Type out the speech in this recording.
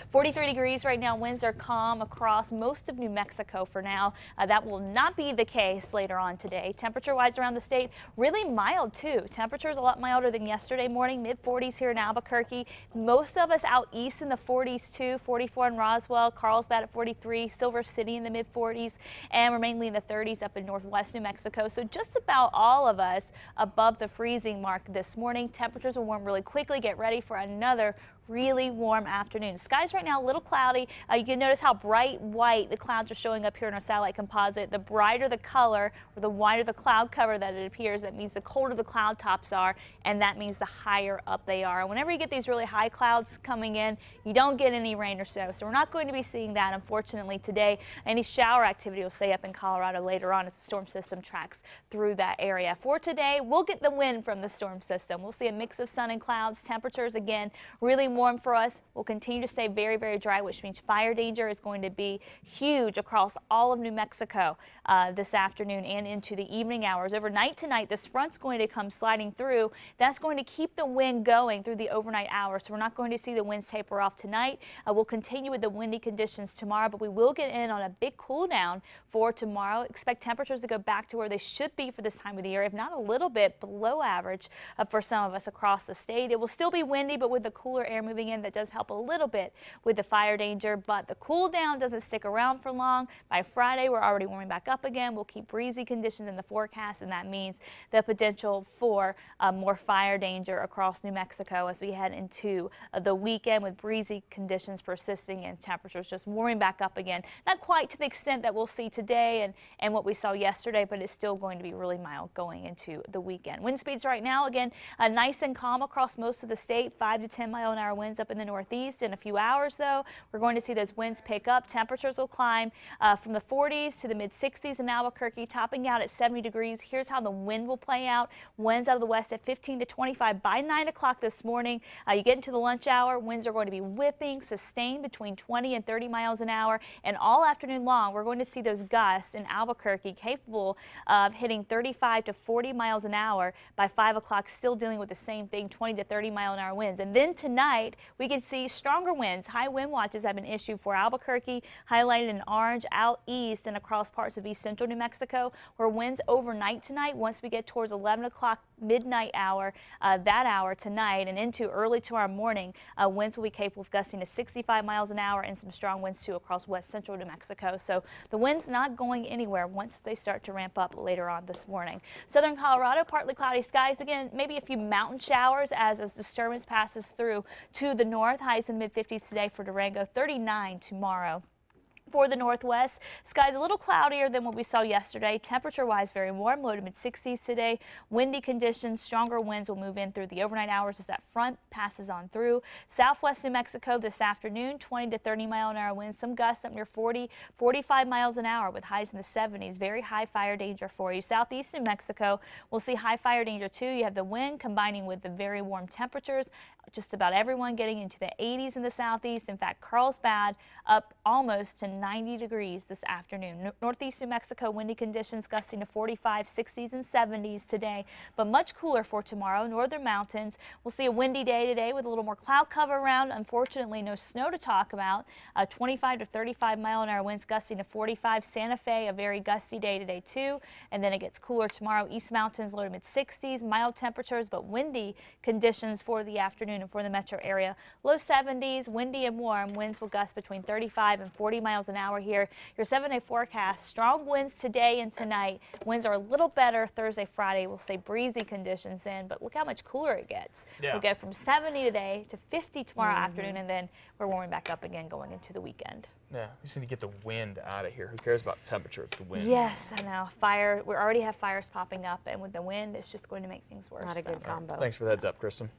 43 degrees right now. Winds are calm across most of New Mexico for now. That will not be the case later on today. Temperature-wise around the state, really mild too. Temperatures a lot milder than yesterday morning, mid-40s here in Albuquerque. Most of us out east in the 40s too, 44 in Roswell, Carlsbad at 43, Silver City in the mid-40s, and we're mainly in the 30s up in northwest New Mexico. So just about all of us above the freezing mark this morning. Temperatures will warm really quickly. Get ready for another really warm afternoon. Skies right now a little cloudy. You can notice how bright white the clouds are showing up here in our satellite composite. The brighter the color or the wider the cloud cover that it appears, that means the colder the cloud tops are, and that means the higher up they are. Whenever you get these really high clouds coming in, you don't get any rain or so. So we're not going to be seeing that, unfortunately, today. Any shower activity will stay up in Colorado later on as the storm system tracks through that area. For today, we'll get the wind from the storm system. We'll see a mix of sun and clouds. Temperatures again really warm for us. We'll continue to stay very, very dry, which means fire danger is going to be huge across all of New Mexico this afternoon and into the evening hours. Overnight tonight, this front's going to come sliding through. That's going to keep the wind going through the overnight hours. So we're not going to see the winds taper off tonight. We'll continue with the windy conditions tomorrow, but we will get in on a big cool down for tomorrow. Expect temperatures to go back to where they should be for this time of the year, if not a little bit below average for some of us across the state. It will still be windy, but with the cooler air moving in, that does help a little bit with the fire danger, but the cool down doesn't stick around for long. By Friday, we're already warming back up again. We'll keep breezy conditions in the forecast, and that means the potential for more fire danger across New Mexico as we head into the weekend, with breezy conditions persisting and temperatures just warming back up again. Not quite to the extent that we'll see today and what we saw yesterday, but it's still going to be really mild going into the weekend. Wind speeds right now, again, nice and calm across most of the state, 5 to 10 mile-an-hour winds up in the northeast. In a few hours, though, we're going to see those winds pick up. Temperatures will climb from the 40s to the mid-60s in Albuquerque, topping out at 70 degrees. Here's how the wind will play out. Winds out of the west at 15 to 25 by 9 o'clock this morning. You get into the lunch hour, winds are going to be whipping, sustained between 20 and 30 miles an hour. And all afternoon long, we're going to see those gusts in Albuquerque capable of hitting 35 to 40 miles an hour by 5 o'clock, still dealing with the same thing, 20 to 30 mile-an-hour winds. And then tonight, we can see stronger winds. High wind watches have been issued for Albuquerque, highlighted in orange out east and across parts of east central New Mexico, where winds overnight tonight, once we get towards 11 o'clock midnight hour, that hour tonight and into early tomorrow morning, winds will be capable of gusting to 65 miles an hour and some strong winds too across west central New Mexico. So the wind's not going anywhere once they start to ramp up later on this morning. Southern Colorado, partly cloudy skies again, maybe a few mountain showers as disturbance passes through to the north. Highs in the mid-50s today for Durango, 39 tomorrow. For the northwest, skies a little cloudier than what we saw yesterday. Temperature-wise, very warm, low to mid-60s today. Windy conditions, stronger winds will move in through the overnight hours as that front passes on through. Southwest New Mexico this afternoon, 20 to 30 mile-an-hour winds. Some gusts up near 40, 45 miles an hour with highs in the 70s. Very high fire danger for you. Southeast New Mexico, we'll see high fire danger too. You have the wind combining with the very warm temperatures. Just about everyone getting into the 80s in the southeast. In fact, Carlsbad up almost to 90 degrees this afternoon. Northeast New Mexico, windy conditions gusting to 45, 60s and 70s today, but much cooler for tomorrow. Northern mountains, we'll see a windy day today with a little more cloud cover around. Unfortunately, no snow to talk about. 25 to 35 mile-an-hour winds gusting to 45. Santa Fe, a very gusty day today too, and then it gets cooler tomorrow. East mountains, low to mid-60s, mild temperatures, but windy conditions for the afternoon and for the metro area. Low 70s, windy and warm. Winds will gust between 35 and 40 miles an hour here. Your 7-day forecast, strong winds today and tonight. Winds are a little better Thursday, Friday. We'll say breezy conditions in, but look how much cooler it gets. Yeah. We'll get from 70 today to 50 tomorrow afternoon, and then we're warming back up again going into the weekend. Yeah, we just need to get the wind out of here. Who cares about temperature? It's the wind. Yes, I know. Fire. We already have fires popping up, and with the wind, it's just going to make things worse. Not a good combo. Thanks for the heads up, Kristen.